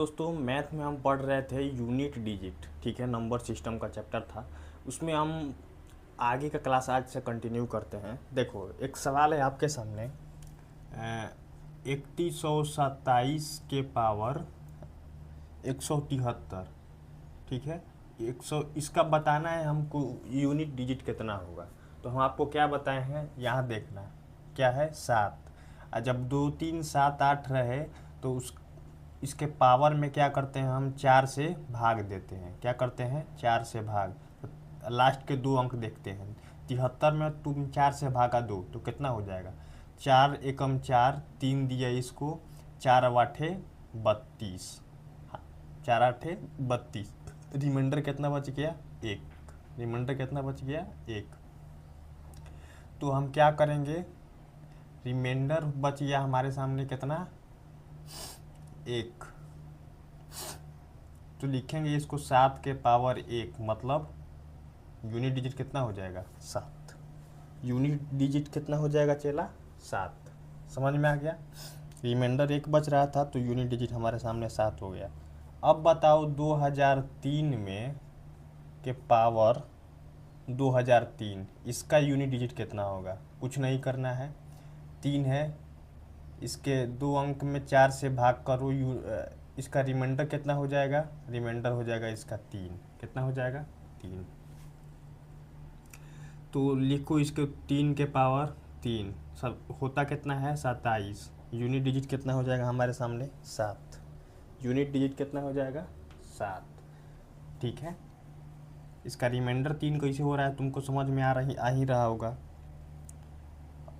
दोस्तों मैथ में हम पढ़ रहे थे यूनिट डिजिट, ठीक है। नंबर सिस्टम का चैप्टर था, उसमें हम आगे का क्लास आज से कंटिन्यू करते हैं। देखो एक सवाल है आपके सामने, 3127 के पावर 173, ठीक है। 100 इसका बताना है हमको यूनिट डिजिट कितना होगा। तो हम आपको क्या बताए हैं, यहाँ देखना क्या है 7। और जब 2 3 7 8 रहे तो उस इसके पावर में क्या करते हैं, हम 4 से भाग देते हैं। क्या करते हैं, 4 से भाग। तो लास्ट के 2 अंक देखते हैं। 73 में तुम 4 से भागा 2 तो कितना हो जाएगा, 4 एकम 4, 3 दिया इसको, 4 आठे 32, 4 आठे 32। रिमाइंडर कितना बच गया, 1। रिमाइंडर कितना बच गया, 1। तो हम क्या करेंगे, रिमाइंडर बच गया हमारे सामने कितना, 1। तो लिखेंगे इसको 7 के पावर 1, मतलब यूनिट डिजिट कितना हो जाएगा, 7। यूनिट डिजिट कितना हो जाएगा चेला, 7। समझ में आ गया। रिमाइंडर 1 बच रहा था तो यूनिट डिजिट हमारे सामने 7 हो गया। अब बताओ 2003 में के पावर 2003, इसका यूनिट डिजिट कितना होगा। कुछ नहीं करना है, 3 है, इसके 2 अंक में 4 से भाग करो। इसका रिमाइंडर कितना हो जाएगा, रिमाइंडर हो जाएगा इसका 3। कितना हो जाएगा, 3। तो लिखो इसके 3 के पावर 3, सब होता कितना है, 27। यूनिट डिजिट कितना हो जाएगा हमारे सामने, 7। यूनिट डिजिट कितना हो जाएगा, 7, ठीक है। इसका रिमाइंडर 3 कैसे हो रहा है तुमको समझ में आ ही रहा होगा।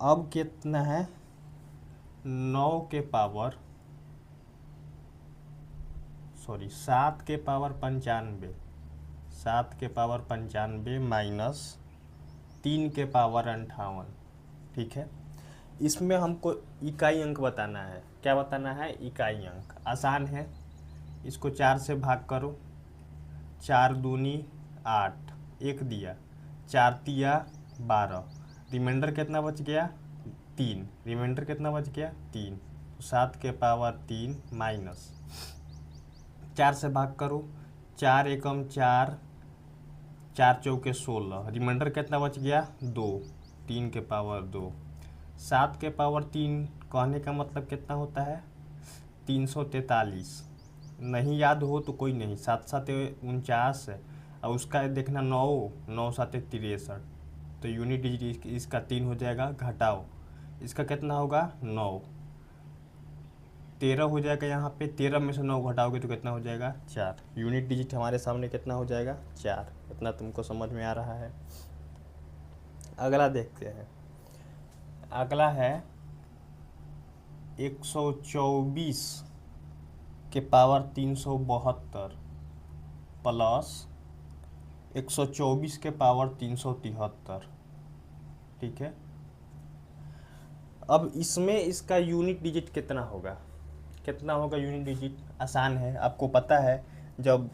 अब कितना है, 7 के पावर 95, 7 के पावर 95 माइनस 3 के पावर 58, ठीक है। इसमें हमको इकाई अंक बताना है। क्या बताना है, इकाई अंक। आसान है, इसको 4 से भाग करो, 4 दूनी 8, 1 दिया, 4 तिया 12। रिमाइंडर कितना बच गया, 3। रिमाइंडर कितना बच गया, 3। तो 7 के पावर 3 माइनस 4 से भाग करो, 4 एकम 4, 4 चौके 16। रिमाइंडर कितना बच गया, 2। 3 के पावर 2। 7 के पावर 3 कहने का मतलब कितना होता है, 343। नहीं याद हो तो कोई नहीं, 7 7 49 है, और उसका देखना 9, 9 7 63। तो यूनिट डिजिट इसका 3 हो जाएगा। घटाओ, इसका कितना होगा, 9। 13 हो जाएगा, यहाँ पे 13 में से 9 घटाओगे तो कितना हो जाएगा, 4। यूनिट डिजिट हमारे सामने कितना हो जाएगा, 4। इतना तुमको समझ में आ रहा है। अगला देखते हैं। अगला है 124 के पावर 372 प्लस 124 के पावर 373, ठीक है। अब इसमें इसका यूनिट डिजिट कितना होगा, कितना होगा यूनिट डिजिट। आसान है, आपको पता है जब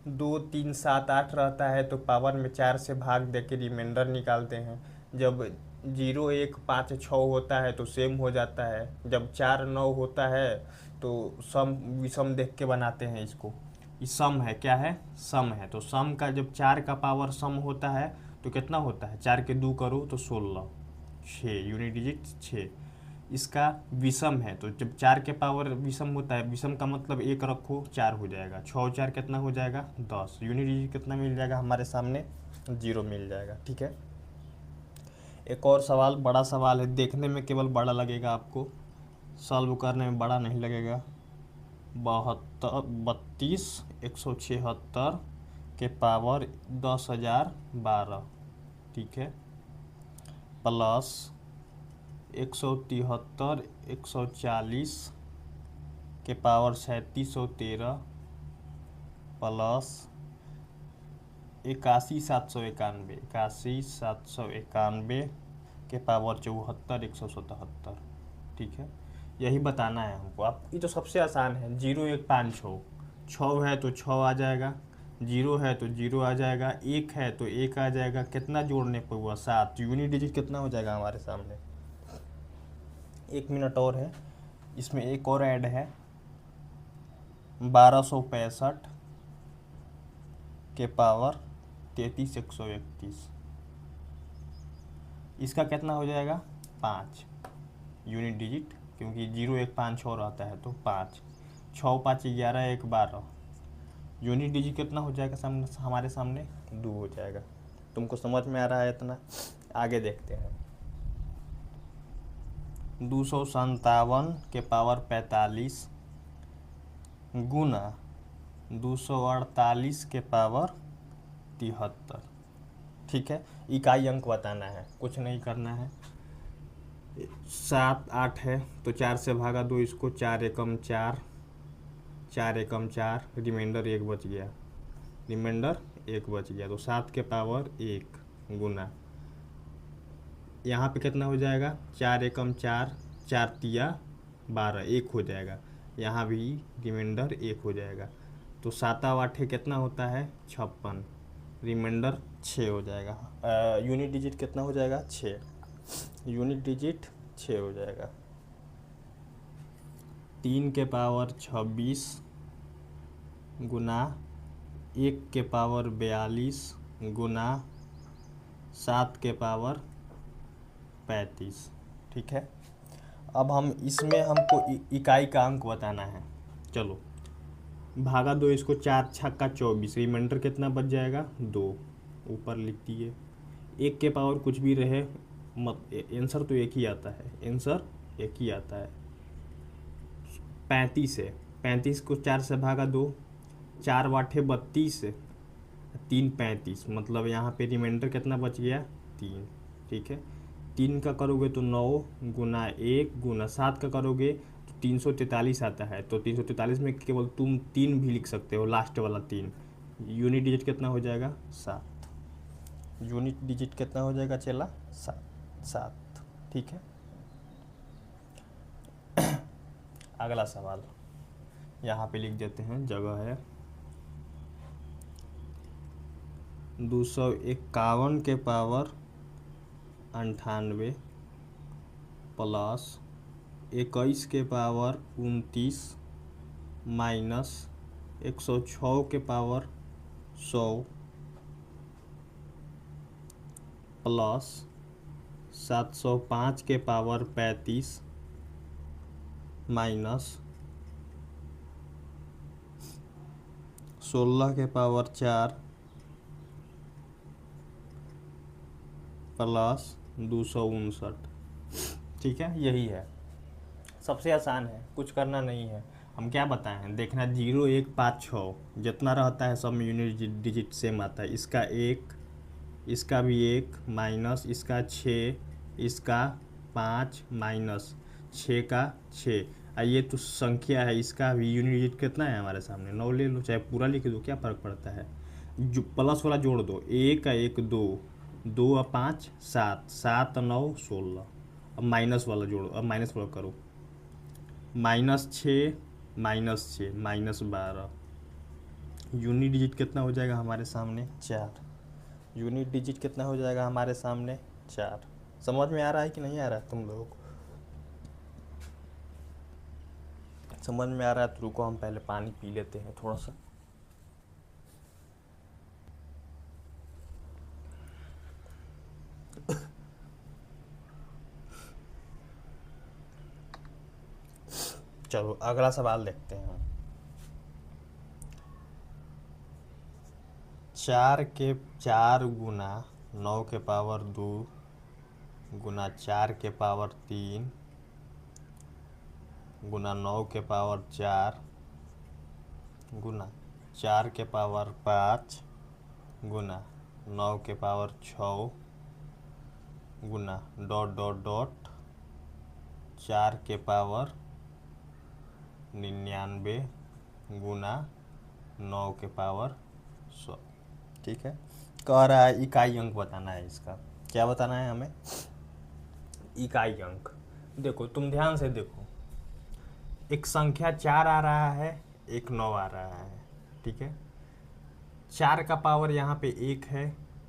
2 3 7 8 रहता है तो पावर में 4 से भाग दे के रिमाइंडर निकालते हैं। जब 0 1 5 6 होता है तो सेम हो जाता है। जब 4 9 होता है तो सम विषम देख के बनाते हैं इसको। ये सम है, क्या है, सम है। तो सम का जब 4 का पावर सम होता है तो कितना होता है, 4 के 2 करो तो 16, 6। Unit digit 6। इसका विषम है, तो जब 4 के पावर विषम होता है, विषम का मतलब 1 रखो 4 हो जाएगा, 6 4 कितना हो जाएगा, 10। यूनिट डिजिट कितना मिल जाएगा हमारे सामने, 0 मिल जाएगा, ठीक है। एक और सवाल, बड़ा सवाल है, देखने में केवल बड़ा लगेगा आपको, सॉल्व करने में बड़ा नहीं लगेगा। 176 के पावर 10,012, ठीक है, प्लस 173 140 के पावर 3713 प्लस 81,791 के पावर 74,177, ठीक है। यही बताना है हमको। आप ये तो सबसे आसान है, 0 1 5 6, 6 है तो 6 आ जाएगा, 0 है तो 0 आ जाएगा, 1 है तो 1 आ जाएगा। कितना जोड़ने पर हुआ, 7। यूनिट डिजिट कितना हो जाएगा हमारे सामने। 1 मिनट और है, इसमें एक और ऐड है, 1265 के पावर 33,131। इसका कितना हो जाएगा 5 यूनिट डिजिट, क्योंकि 0 1 5 6 रहता है तो 5 6 5 11 1 12 यूनिट डिजिट कितना हो जाएगा सामने हमारे सामने 2 हो जाएगा। तुमको समझ में आ रहा है इतना? आगे देखते हैं। 257 के पावर 45 गुना 248 के पावर 73। ठीक है, इकाई अंक बताना है, कुछ नहीं करना है। 7 8 है तो 4 से भागा दो इसको, 4 एकम 4, 4 एकम 4, रिमाइंडर 1 बच गया, रिमाइंडर 1 बच गया। तो 7 के पावर 1 गुना यहाँ पे कितना हो जाएगा 4 एकम 4, 4 तिया 12, 1 हो जाएगा। यहाँ भी रिमाइंडर 1 हो जाएगा। तो 7 8 कितना होता है 56, रिमाइंडर 6 हो जाएगा। यूनिट डिजिट कितना हो जाएगा 6, यूनिट डिजिट 6 हो जाएगा। 3 के पावर 26 गुना 1 के पावर 42 गुना 7 के पावर 35। ठीक है, अब हम इसमें हमको इकाई का अंक बताना है। चलो भागा दो इसको, 4 छक्का 24, रिमाइंडर कितना बच जाएगा 2, ऊपर लिख दिए। 1 के पावर कुछ भी रहे मत, आंसर तो एक ही आता है, आंसर एक ही आता है। 35 है, 35 को 4 से भागा दो, 4 वाठे 32, 3 35, मतलब यहाँ पे रिमाइंडर कितना बच गया 3। ठीक है, 3 का करोगे तो 9 गुना 1 गुना 7 का करोगे तो 343 आता है। तो 343 में केवल तुम 3 भी लिख सकते हो, लास्ट वाला 3। यूनिट डिजिट कितना हो जाएगा 7, यूनिट डिजिट कितना हो जाएगा चला 7। ठीक है, अगला सवाल यहाँ पे लिख देते हैं, जगह है। 251 के पावर 98 प्लस 21 के पावर 29 माइनस 106 के पावर 100 प्लस 705 के पावर 35 माइनस 16 के पावर 4 प्लस 259। ठीक है, यही है, सबसे आसान है, कुछ करना नहीं है। हम क्या बताएं हैं, देखना 0 1 5 6 जितना रहता है सब में यूनिट डिजिट सेम आता है। इसका 1, इसका भी 1 माइनस इसका 6, इसका 5 माइनस 6 का 6। ये तो संख्या है, इसका भी यूनिट डिजिट कितना है हमारे सामने 9 ले लो, चाहे पूरा लिख दो, क्या फ़र्क पड़ता है। जो प्लस वाला जोड़ दो, 1 का 1 2, 2 और 5 7, 7 9 16। अब माइनस वाला जोड़ो, अब माइनस वाला करो, -6 -6 -12। यूनिट डिजिट कितना हो जाएगा हमारे सामने 4, यूनिट डिजिट कितना हो जाएगा हमारे सामने 4। समझ में आ रहा है कि नहीं आ रहा है तुम लोगों को? समझ में आ रहा है तो रुको, हम पहले पानी पी लेते हैं थोड़ा सा। चलो अगला सवाल देखते हैं। 4 के 4 गुना 9 के पावर 2 गुना 4 के पावर 3 गुना 9 के पावर 4 गुना 4 के पावर 5 गुना 9 के पावर 6 गुना डॉट डॉट डॉट 4 के पावर 99 गुना 9 के पावर 100। ठीक है, कह रहा है इकाई अंक बताना है। इसका क्या बताना है हमें, इकाई अंक। देखो तुम ध्यान से देखो, एक संख्या 4 आ रहा है, एक 9 आ रहा है। ठीक है, 4 का पावर यहाँ पे 1 है,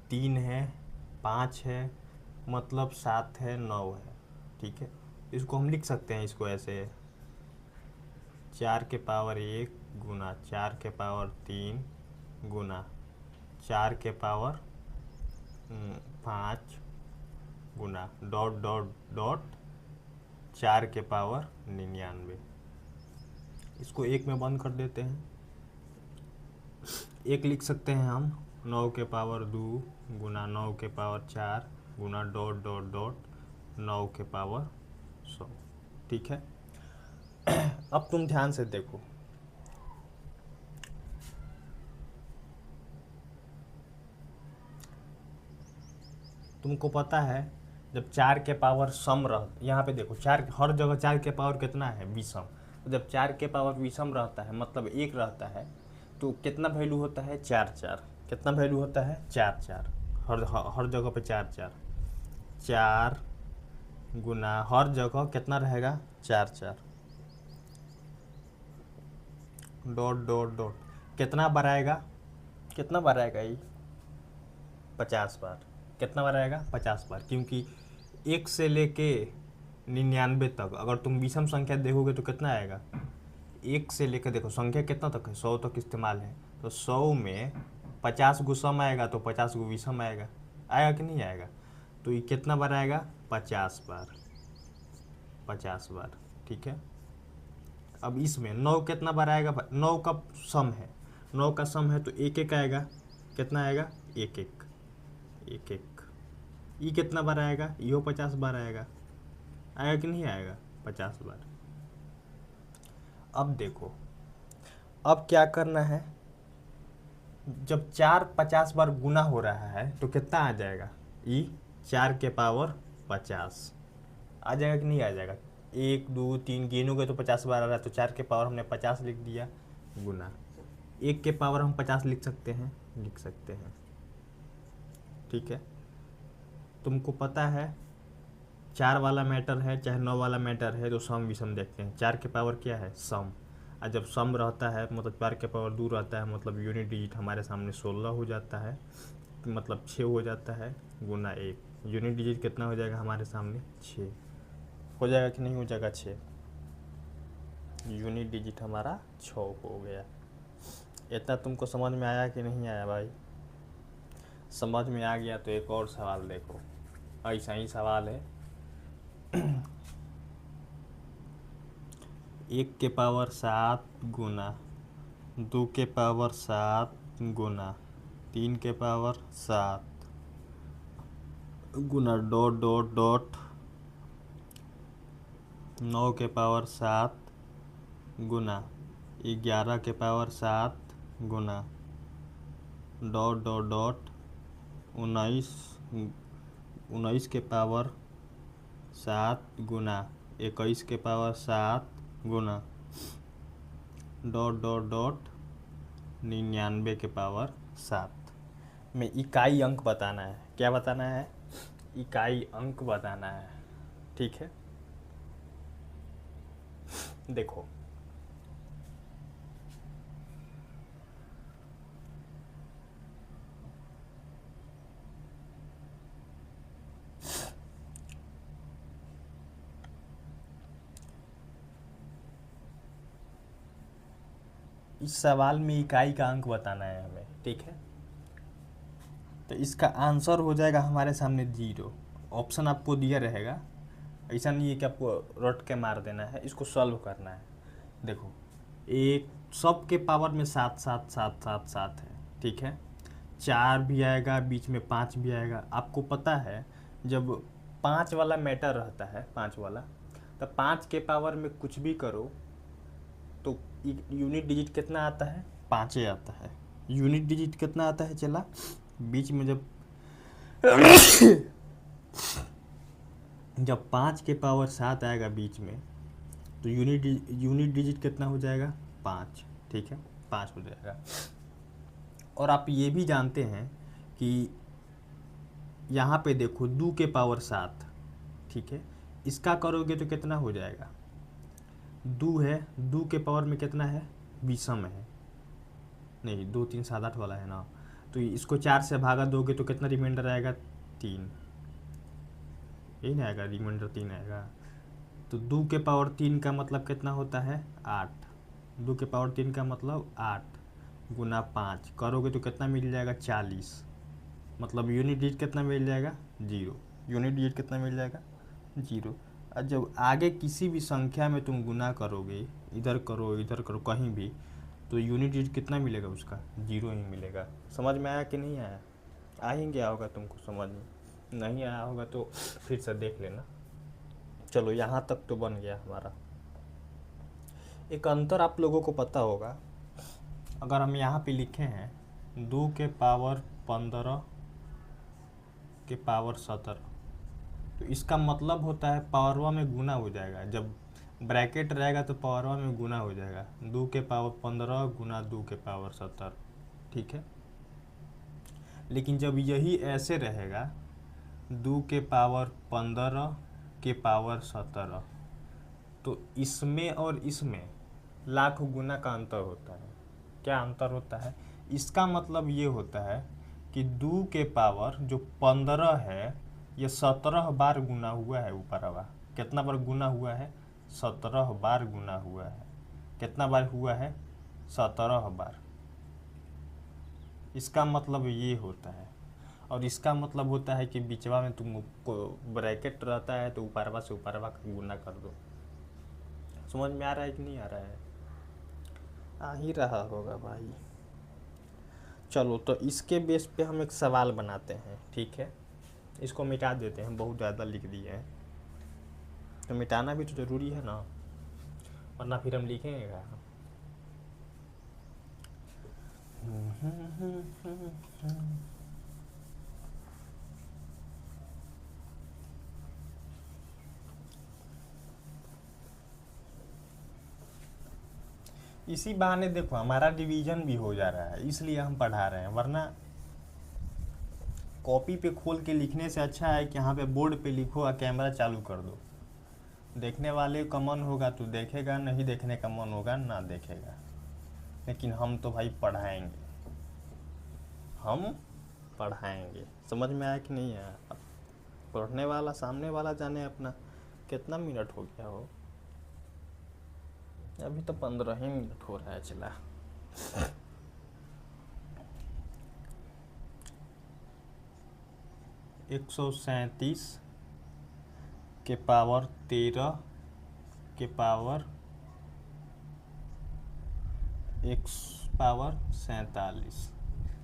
3 है, 5 है, मतलब 7 है, 9 है। ठीक है, इसको हम लिख सकते हैं, इसको ऐसे 4 के पावर 1 गुना 4 के पावर 3 गुना 4 के पावर 5 गुना डॉट डॉट डॉट 4 के पावर 99। इसको एक में बंद कर देते हैं। एक लिख सकते हैं हम 9 के पावर 2 गुना 9 के पावर 4 गुना डॉट डॉट डॉट 9 के पावर 100। ठीक है। अब तुम ध्यान से देखो, तुमको पता है जब 4 के पावर सम रह, यहाँ पे देखो चार, हर जगह 4 के पावर कितना है विषम। तो जब 4 के पावर विषम रहता है मतलब एक रहता है तो कितना वैल्यू होता है 4 कितना वैल्यू होता है 4 हर जगह पे 4 गुना हर जगह कितना रहेगा 4 डॉट डॉट डॉट कितना बार आएगा ये 50 बार। कितना बार आएगा 50 बार, क्योंकि 1 से लेके 99 तक अगर तुम विषम संख्या देखोगे तो कितना आएगा 1 से लेकर, देखो संख्या कितना तक है 100 तक इस्तेमाल है, तो 100 में 50 गो सम आएगा तो 50 गो विषम आएगा कि नहीं आएगा। तो ये कितना बार आएगा 50 बार। ठीक है। अब इसमें 9 कितना बार आएगा, 9 का सम है, 9 का सम है तो एक एक आएगा। कितना आएगा एक एक। ये कितना बार आएगा, यो 50 बार आएगा कि नहीं आएगा 50 बार। अब देखो, अब क्या करना है, जब 4 50 बार गुना हो रहा है तो कितना आ जाएगा, ये 4 के पावर 50 आ जाएगा कि नहीं आ जाएगा। 1 2 3 गिनोगे तो 50 बार आ रहा है, तो 4 के पावर हमने 50 लिख दिया गुना 1 के पावर हम 50 लिख सकते हैं। ठीक है। तुमको पता है 4 वाला मैटर है चाहे 9 वाला मैटर है, तो सम विषम देखते हैं। 4 के पावर क्या है सम, और जब सम रहता है मतलब 4 के पावर 2 रहता है मतलब यूनिट डिजिट हमारे सामने 16 हो जाता है, मतलब 6 हो जाता है गुना 1। यूनिट डिजिट कितना हो जाएगा हमारे सामने 6 हो जाएगा कि नहीं हो जाएगा 6। यूनिट डिजिट हमारा 6 हो गया। इतना तुमको समझ में आया कि नहीं आया भाई? समझ में आ गया तो एक और सवाल देखो, ऐसा ही सवाल है। 1 के पावर 7 गुना 2 के पावर 7 गुना 3 के पावर 7 गुना डॉट डॉट डॉट 9 के पावर 7 गुना 11 के पावर 7 गुना डॉट डॉट डॉट 19 के पावर 7 गुना 21 के पावर 7 गुना डॉट डॉट डॉट 99 के पावर 7 में इकाई अंक बताना है। क्या बताना है? इकाई अंक बताना है। ठीक है। देखो इस सवाल में इकाई का अंक बताना है हमें। ठीक है। तो इसका आंसर हो जाएगा हमारे सामने 0। ऑप्शन आपको दिया रहेगा, ऐसा नहीं है कि आपको रट के मार देना है, इसको सॉल्व करना है। देखो एक सब के पावर में 7 7 7 7 7 है। ठीक है। 4 भी आएगा, बीच में 5 भी आएगा। आपको पता है जब 5 वाला मैटर रहता है, 5 वाला, तो 5 के पावर में कुछ भी करो तो यूनिट डिजिट कितना आता है 5 आता है। यूनिट डिजिट कितना आता है चला, बीच में जब 5 के पावर 7 आएगा बीच में तो यूनिट डिजिट कितना हो जाएगा 5। ठीक है, 5 हो जाएगा। और आप ये भी जानते हैं कि यहाँ पे देखो 2 के पावर 7, ठीक है, इसका करोगे तो कितना हो जाएगा, 2 है, 2 के पावर में कितना है, विषम है, नहीं 2 3 7 8 वाला है ना, तो इसको 4 से भागा दोगे तो कितना रिमाइंडर आएगा 3, यही ना आएगा, रिमाइंडर 3 आएगा। तो 2 के पावर 3 का मतलब कितना होता है 8। 2 के पावर 3 का मतलब 8 गुना 5 करोगे तो कितना मिल जाएगा 40, मतलब यूनिट डिजिट कितना मिल जाएगा 0, यूनिट डिजिट कितना मिल जाएगा 0। और जब आगे किसी भी संख्या में तुम गुना करोगे, इधर करो कहीं भी, तो यूनिट डिजिट कितना मिलेगा उसका 0 ही मिलेगा। समझ में आया कि नहीं आया? आ ही गया होगा तुमको समझ में, नहीं आया होगा तो फिर से देख लेना। चलो यहाँ तक तो बन गया हमारा। एक अंतर आप लोगों को पता होगा, अगर हम यहाँ पे लिखे हैं 2 के पावर 15 के पावर 17, तो इसका मतलब होता है पावरवा में गुना हो जाएगा। जब ब्रैकेट रहेगा तो पावरवा में गुना हो जाएगा, 2 के पावर 15 गुना 2 के पावर 17, ठीक है। लेकिन जब यही ऐसे रहेगा 2 के पावर 15 के पावर 17, तो इसमें और इसमें लाख गुना का अंतर होता है। क्या अंतर होता है? इसका मतलब ये होता है कि 2 के पावर जो 15 है ये 17 बार गुना हुआ है ऊपरवा। कितना बार गुना हुआ है? 17 बार गुना हुआ है। कितना बार हुआ है? 17 बार। इसका मतलब ये होता है। और इसका मतलब होता है कि बीचवा में तुमको ब्रैकेट रहता है तो ऊपरवा से ऊपरवा का गुना कर दो। समझ में आ रहा है कि नहीं आ रहा है? आ ही रहा होगा भाई। चलो तो इसके बेस पे हम एक सवाल बनाते हैं, ठीक है। इसको मिटा देते हैं, बहुत ज़्यादा लिख दिए हैं तो मिटाना भी तो ज़रूरी है ना, वरना फिर हम लिखेंगे क्या? इसी बहाने देखो हमारा डिवीजन भी हो जा रहा है, इसलिए हम पढ़ा रहे हैं। वरना कॉपी पे खोल के लिखने से अच्छा है कि यहाँ पे बोर्ड पे लिखो और कैमरा चालू कर दो। देखने वाले का मन होगा तो देखेगा, नहीं देखने का मन होगा ना देखेगा। लेकिन हम तो भाई पढ़ाएंगे, हम पढ़ाएंगे। समझ में आया कि नहीं आया? अब पढ़ने वाला सामने वाला जाने अपना कितना मिनट हो गया हो। अभी तो 15 ही मिनट हो रहा है चला। 137 के पावर 13 के पावर 147,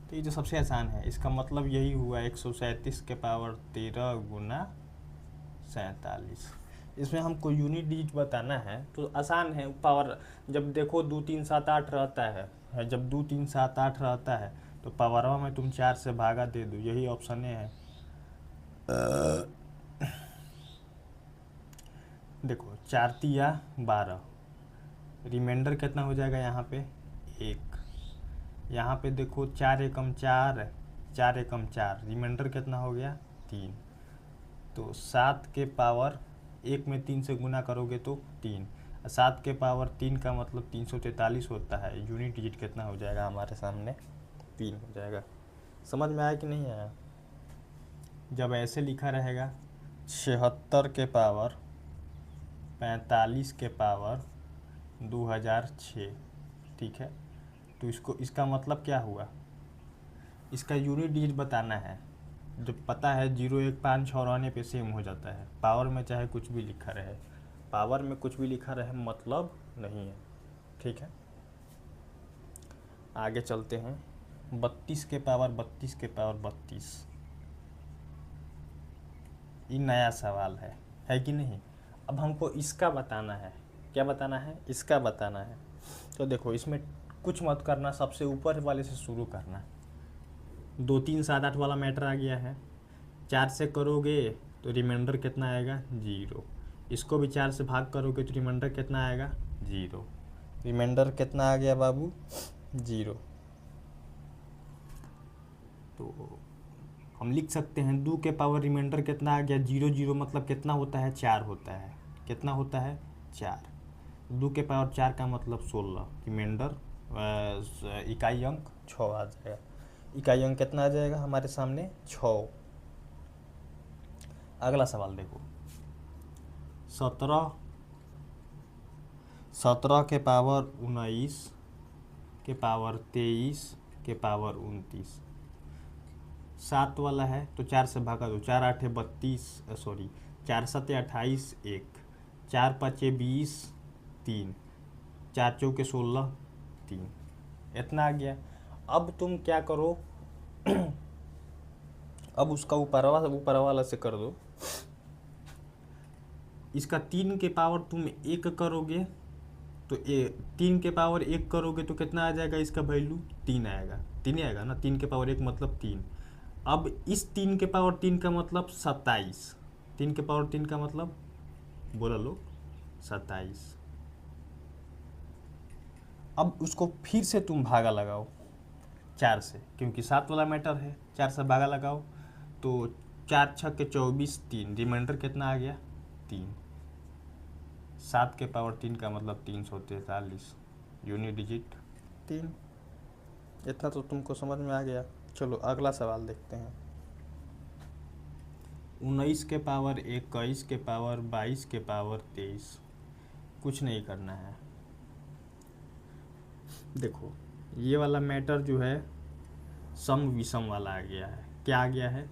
तो ये जो सबसे आसान है, इसका मतलब यही हुआ 137 के पावर 13 गुना 47। इसमें हमको यूनिट डिजिट बताना है तो आसान है। पावर जब देखो 2 3 7 8 रहता है, जब 2 3 7 8 रहता है तो पावरवा में तुम 4 से भागा दे दो, यही ऑप्शन है। देखो 4 तिया 12, रिमाइंडर कितना हो जाएगा यहाँ पे 1। यहाँ पे देखो 4 एकम 4, 4 एकम 4, रिमाइंडर कितना हो गया 3। तो 7 के पावर 1 में 3 से गुना करोगे तो 3, 7 के पावर 3 का मतलब 343 होता है। यूनिट डिजिट कितना हो जाएगा हमारे सामने 3 हो जाएगा। समझ में आया कि नहीं आया? जब ऐसे लिखा रहेगा 76 के पावर 45 के पावर 2006, ठीक है। तो इसका मतलब क्या हुआ? इसका यूनिट डिजिट बताना है। जब पता है 0 1 5 6 रहने पे सेम हो जाता है। पावर में चाहे कुछ भी लिखा रहे, पावर में कुछ भी लिखा रहे मतलब नहीं है, ठीक है। आगे चलते हैं। 32 के पावर 32 के पावर 32, ये नया सवाल है कि नहीं? अब हमको इसका बताना है। क्या बताना है? इसका बताना है। तो देखो इसमें कुछ मत करना, सबसे ऊपर वाले से शुरू करना। 2 3 7 8 वाला मैटर आ गया है। 4 से करोगे तो रिमाइंडर कितना आएगा 0। इसको भी 4 से भाग करोगे तो रिमाइंडर कितना आएगा 0। रिमाइंडर कितना आ गया बाबू 0। तो हम लिख सकते हैं 2 के पावर रिमाइंडर कितना आ गया 0 0, मतलब कितना होता है 4 होता है। कितना होता है 4। 2 के पावर 4 का मतलब 16। रिमाइंडर इकाई अंक 6 आ जाएगा। इकाई अंक कितना आ जाएगा हमारे सामने 6। अगला सवाल देखो 17 17 के पावर 19 के पावर 23 के पावर 29। 7 वाला है तो 4 से भागा दो, 4 8 32, सॉरी 4 7 28, 1 4 5 20, 3 4 चौके 16, 3, इतना आ गया। अब तुम क्या करो अब उसका ऊपर वाला से कर दो। इसका 3 के पावर तुम 1 करोगे तो 3 के पावर 1 करोगे तो कितना आ जाएगा, इसका वैल्यू 3 आएगा। 3 आएगा ना, 3 के पावर 1 मतलब 3। अब इस 3 के पावर 3 का मतलब 27। 3 के पावर 3 का मतलब बोला लो 27। अब उसको फिर से तुम भागा लगाओ 4 से, क्योंकि 7 वाला मैटर है। 4 से भागा लगाओ तो 4 6 के 24, 3, रिमाइंडर कितना आ गया 3। 7 के पावर 3 का मतलब 343, यूनिट डिजिट 3। इतना तो तुमको समझ में आ गया। चलो अगला सवाल देखते हैं। 19 के पावर 21 के पावर 22 के पावर 23। कुछ नहीं करना है। देखो ये वाला मैटर जो है सम विषम वाला आ गया है। क्या आ गया है,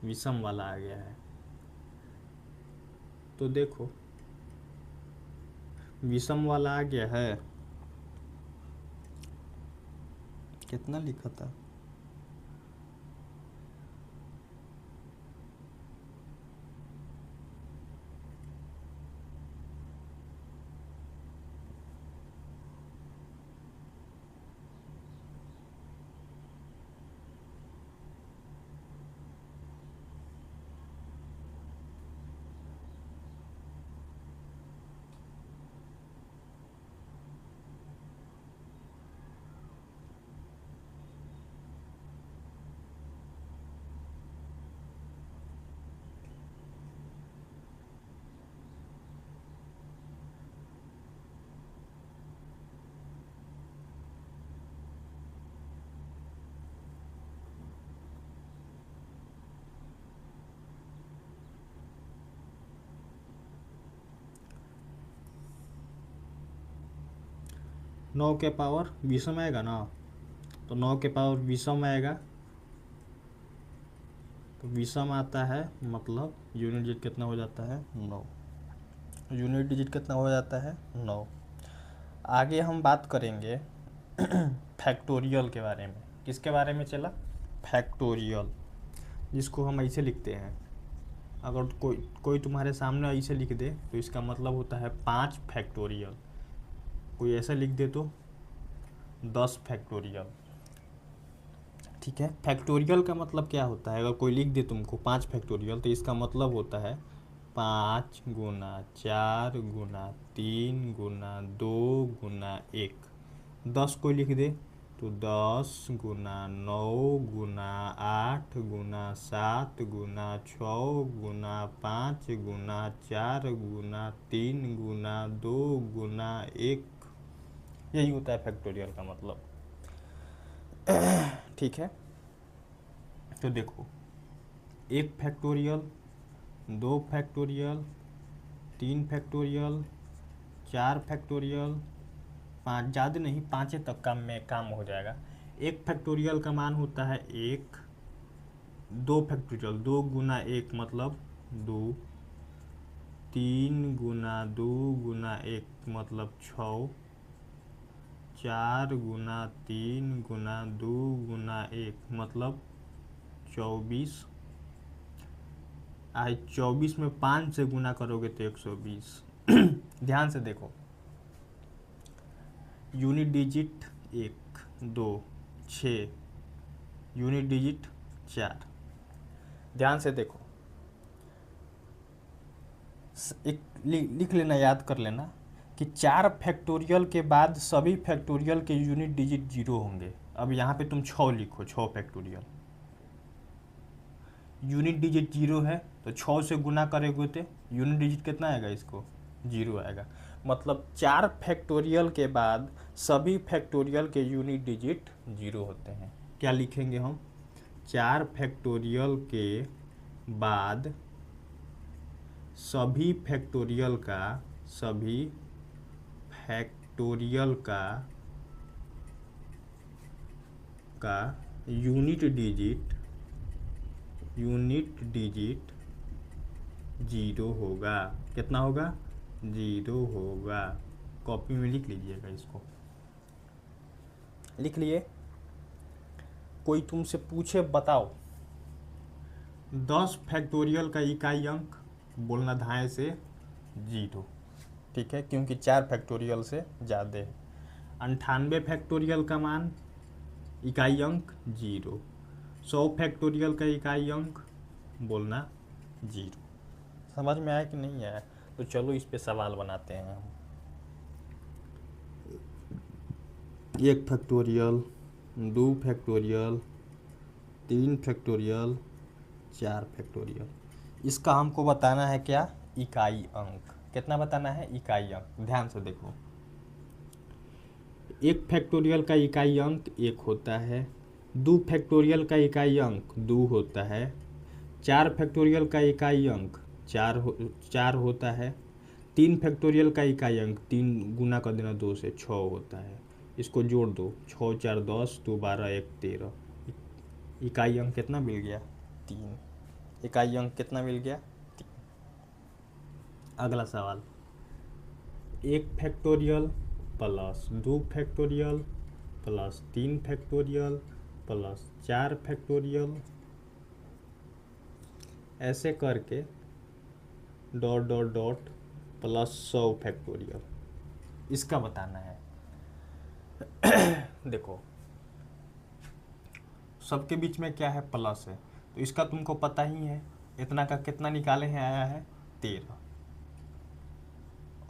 विषम वाला आ गया है। तो देखो विषम वाला आ गया है, कितना लिखा था, नौ के पावर विषम आएगा ना, तो 9 के पावर विषम आएगा। तो विषम आता है मतलब यूनिट डिजिट कितना हो जाता है 9। यूनिट डिजिट कितना हो जाता है 9। आगे हम बात करेंगे फैक्टोरियल के बारे में। किसके बारे में चला, फैक्टोरियल, जिसको हम ऐसे लिखते हैं। अगर कोई तुम्हारे सामने ऐसे लिख दे तो इसका मतलब होता है 5 फैक्टोरियल। कोई ऐसा लिख दे तो 10 फैक्टोरियल। ठीक है, फैक्टोरियल का मतलब क्या होता है, अगर कोई लिख दे तुमको 5 फैक्टोरियल तो इसका मतलब होता है 5 गुना 4 गुना 3 गुना 2 गुना 1। 10 कोई लिख दे तो 10 गुना 9 गुना 8 गुना 7 गुना 6 गुना 5 गुना 4 गुना 3 गुना 2 गुना 1। यही होता है फैक्टोरियल का मतलब। ठीक है, तो देखो 1 फैक्टोरियल, 2 फैक्टोरियल, 3 फैक्टोरियल, 4 फैक्टोरियल, 5, ज़्यादा नहीं 5 तक काम हो जाएगा। 1 फैक्टोरियल का मान होता है 1। 2 फैक्टोरियल 2 गुना 1 मतलब 2। 3 गुना 2 गुना 1 मतलब 6। 4 गुना 3 गुना 2 गुना 1 मतलब 24। 24 में 5 से गुना करोगे तो 120। ध्यान से देखो, यूनिट डिजिट 1 2 6, यूनिट डिजिट 4। ध्यान से देखो, एक लिख लेना, याद कर लेना कि 4 फैक्टोरियल के बाद सभी फैक्टोरियल के यूनिट डिजिट 0 होंगे। अब यहाँ पे तुम 6 लिखो, 6 फैक्टोरियल, यूनिट डिजिट 0 है तो 6 से गुना करेंगे तो यूनिट डिजिट कितना आएगा, इसको 0 आएगा। मतलब 4 फैक्टोरियल के बाद सभी फैक्टोरियल के यूनिट डिजिट 0 होते हैं। क्या लिखेंगे हम, 4 फैक्टोरियल के बाद सभी फैक्टोरियल का सभी फैक्टोरियल का यूनिट डिजिट 0 होगा। कितना होगा? 0 होगा। कॉपी में लिख लीजिएगा, इसको लिख लिए। कोई तुमसे पूछे बताओ 10 फैक्टोरियल का इकाई अंक, बोलना धाए से 0, ठीक है, क्योंकि 4 फैक्टोरियल से ज़्यादा है। 98 फैक्टोरियल का मान इकाई अंक 0, 100 फैक्टोरियल का इकाई अंक, बोलना 0। समझ में आया कि नहीं आया? तो चलो इस पे सवाल बनाते हैं हम। 1 फैक्टोरियल, 2 फैक्टोरियल, 3 फैक्टोरियल, 4 फैक्टोरियल। इसका हमको बताना है क्या? इकाई अंक। कितना बताना है? इकाई अंक। ध्यान से देखो, 1 फैक्टोरियल का इकाई अंक 1 होता है, 2 फैक्टोरियल का इकाई अंक 2 होता है, 4 फैक्टोरियल का इकाई अंक 4 होता है, 3 फैक्टोरियल का इकाई अंक 3 गुना कर देना 2 से 6 होता है। इसको जोड़ दो, 6 4 10, 2 12 1 13। इकाई अंक कितना मिल गया? 3। इकाई अंक कितना मिल गया? 3। अगला सवाल, 1 factorial plus 2 factorial plus 3 factorial plus 4 factorial, ऐसे करके dot dot dot plus 100 factorial, इसका बताना है। देखो, सबके बीच में क्या है? प्लस है, तो इसका तुमको पता ही है। इतना का कितना निकाले हैं? आया है 13।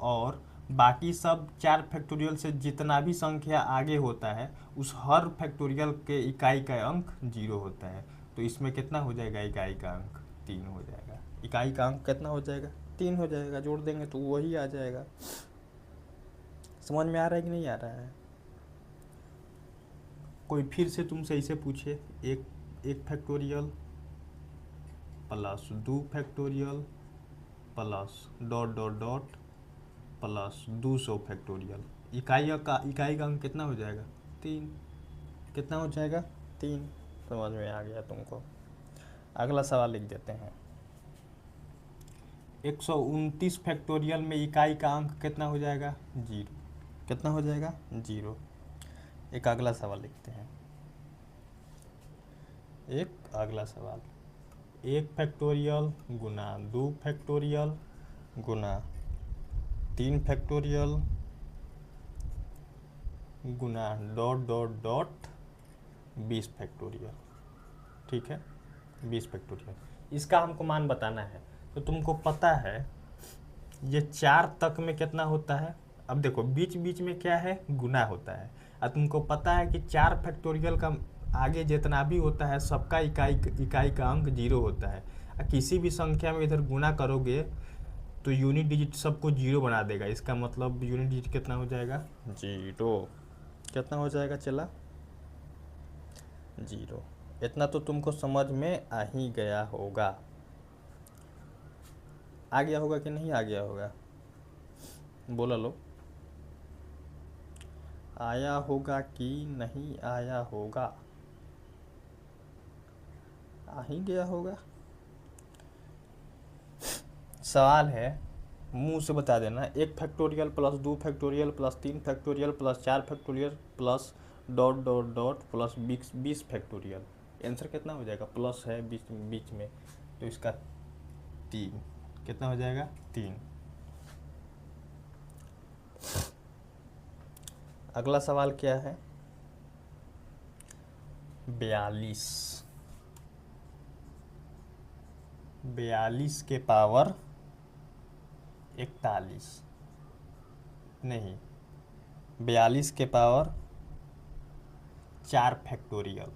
और बाकी सब 4 फैक्टोरियल से जितना भी संख्या आगे होता है, उस हर फैक्टोरियल के इकाई का अंक 0 होता है। तो इसमें कितना हो जाएगा? इकाई का अंक 3 हो जाएगा। इकाई का अंक कितना हो जाएगा? 3 हो जाएगा। जोड़ देंगे तो वही आ जाएगा। समझ में आ रहा है कि नहीं आ रहा है? कोई फिर से तुमसे इसे पूछे, एक factorial plus 2 factorial plus dot dot dot plus 200 factorial, इकाई का अंक कितना हो जाएगा? 3। कितना हो जाएगा? 3। समझ में आ गया तुमको? अगला सवाल लिख देते हैं। 129 फैक्टोरियल में इकाई का अंक कितना हो जाएगा? 0। कितना हो जाएगा? 0। एक अगला सवाल लिखते हैं। एक अगला सवाल, 1 फैक्टोरियल गुना 2 फैक्टोरियल गुना 3 फैक्टोरियल गुना डॉट डॉट डॉट 20 फैक्टोरियल, ठीक है, 20 फैक्टोरियल। इसका हमको मान बताना है। तो तुमको पता है ये 4 तक में कितना होता है? अब देखो, बीच बीच में क्या है? गुना होता है। और तुमको पता है कि 4 फैक्टोरियल का आगे जितना भी होता है, सबका इकाई का अंक 0 होता है। किसी भी संख्या में इधर गुना करोगे तो यूनिट डिजिट सबको 0 बना देगा। इसका मतलब यूनिट डिजिट कितना हो जाएगा? 0। कितना हो जाएगा? चला 0। इतना तो तुमको समझ में आ ही गया होगा। आ गया होगा कि नहीं आ गया होगा? बोला लो, आया होगा कि नहीं आया होगा? आ ही गया होगा। सवाल है, मुंह से बता देना। 1 factorial plus 2 factorial plus 3 factorial plus 4 factorial plus dot dot dot plus 20 factorial, answer कितना हो जाएगा? प्लस है बीच में, तो इसका 3। कितना हो जाएगा? 3। अगला सवाल क्या है? 42 के पावर 41 नहीं, 42 के पावर 4 फैक्टोरियल,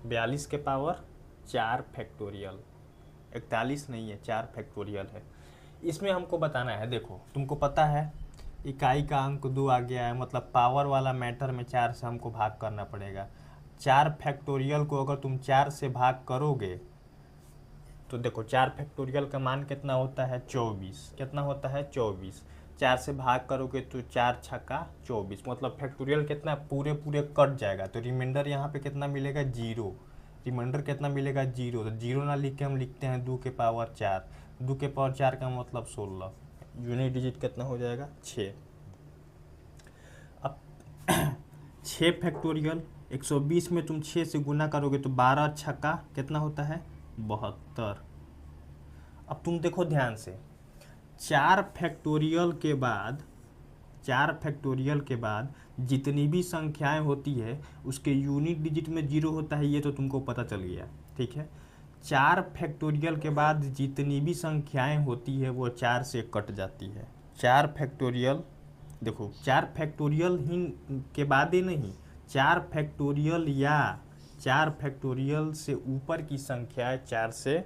42 के पावर 4 फैक्टोरियल, 41 नहीं है, 4 फैक्टोरियल है। इसमें हमको बताना है। देखो, तुमको पता है इकाई का अंक 2 आ गया है, मतलब पावर वाला मैटर में 4 से हमको भाग करना पड़ेगा। 4 फैक्टोरियल को अगर तुम 4 से भाग करोगे तो देखो, 4 फैक्टोरियल का मान कितना होता है? 24। कितना होता है? 24। 4 से भाग करोगे तो 4 छक्का 24, मतलब फैक्टोरियल कितना पूरे पूरे कट जाएगा, तो रिमाइंडर यहाँ पे कितना मिलेगा 0। रिमाइंडर कितना मिलेगा 0, तो 0 ना लिख के हम लिखते हैं 2 के पावर 4। 2 के पावर 4 का मतलब 16। यूनिट डिजिट कितना हो जाएगा 6। अब 6 फैक्टोरियल 120 में तुम 6 से गुना करोगे तो 12 छक्का कितना होता है 72। अब तुम देखो ध्यान से, 4 फैक्टोरियल के बाद 4 फैक्टोरियल के बाद जितनी भी संख्याएं होती है उसके यूनिट डिजिट में 0 होता है, ये तो तुमको पता चल गया, ठीक है। 4 फैक्टोरियल के बाद जितनी भी संख्याएं होती है वो 4 से कट जाती है। 4 फैक्टोरियल, देखो 4 फैक्टोरियल ही के बाद ही नहीं, 4 फैक्टोरियल या 4 फैक्टोरियल से ऊपर की संख्याएं 4 से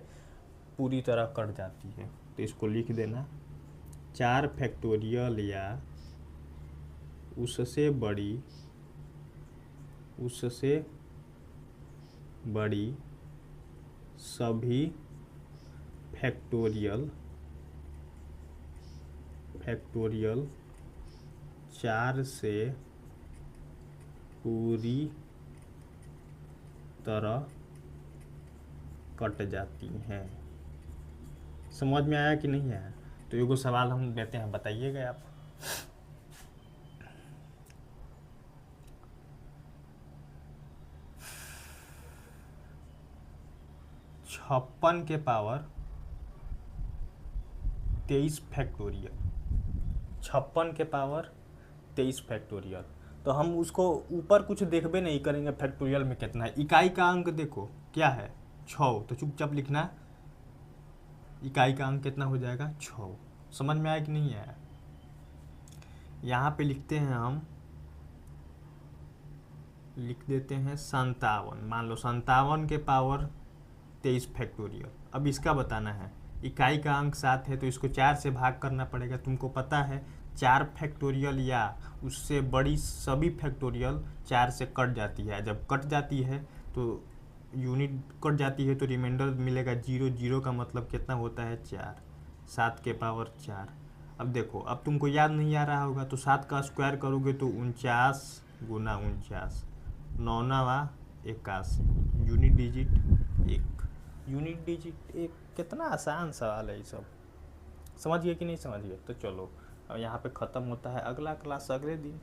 पूरी तरह कट जाती है, तो इसको लिख देना 4 फैक्टोरियल या उससे बड़ी सभी फैक्टोरियल 4 से पूरी तरह कट जाती हैं। समझ में आया कि नहीं आया? तो एगो सवाल हम देते हैं, बताइएगा आप। 56 के पावर 23 फैक्टोरियल, 56 के पावर 23 फैक्टोरियल, तो हम उसको ऊपर कुछ देखबे नहीं करेंगे फैक्टोरियल में कितना है। इकाई का अंक देखो क्या है 6, तो चुपचाप लिखना इकाई का अंक कितना हो जाएगा 6। समझ में आया कि नहीं आया? यहाँ पे लिखते हैं हम, लिख देते हैं 57। मान लो 57 के पावर 23 फैक्टोरियल। अब इसका बताना है, इकाई का अंक 7 है तो इसको 4 से भाग करना पड़ेगा। तुमको पता है 4 फैक्टोरियल या उससे बड़ी सभी फैक्टोरियल 4 से कट जाती है। जब कट जाती है तो यूनिट कट जाती है तो रिमाइंडर मिलेगा 0। 0 का मतलब कितना होता है 4। 7 के पावर 4। अब देखो, अब तुमको याद नहीं आ रहा होगा तो 7 का स्क्वायर करोगे तो 49 गुना 49, 9 81, यूनिट डिजिट 1। यूनिट डिजिट 1 कितना आसान सवाल है ये सब। समझ गए कि नहीं समझ गए? तो चलो अब यहाँ पे ख़त्म होता है, अगला क्लास अगले दिन।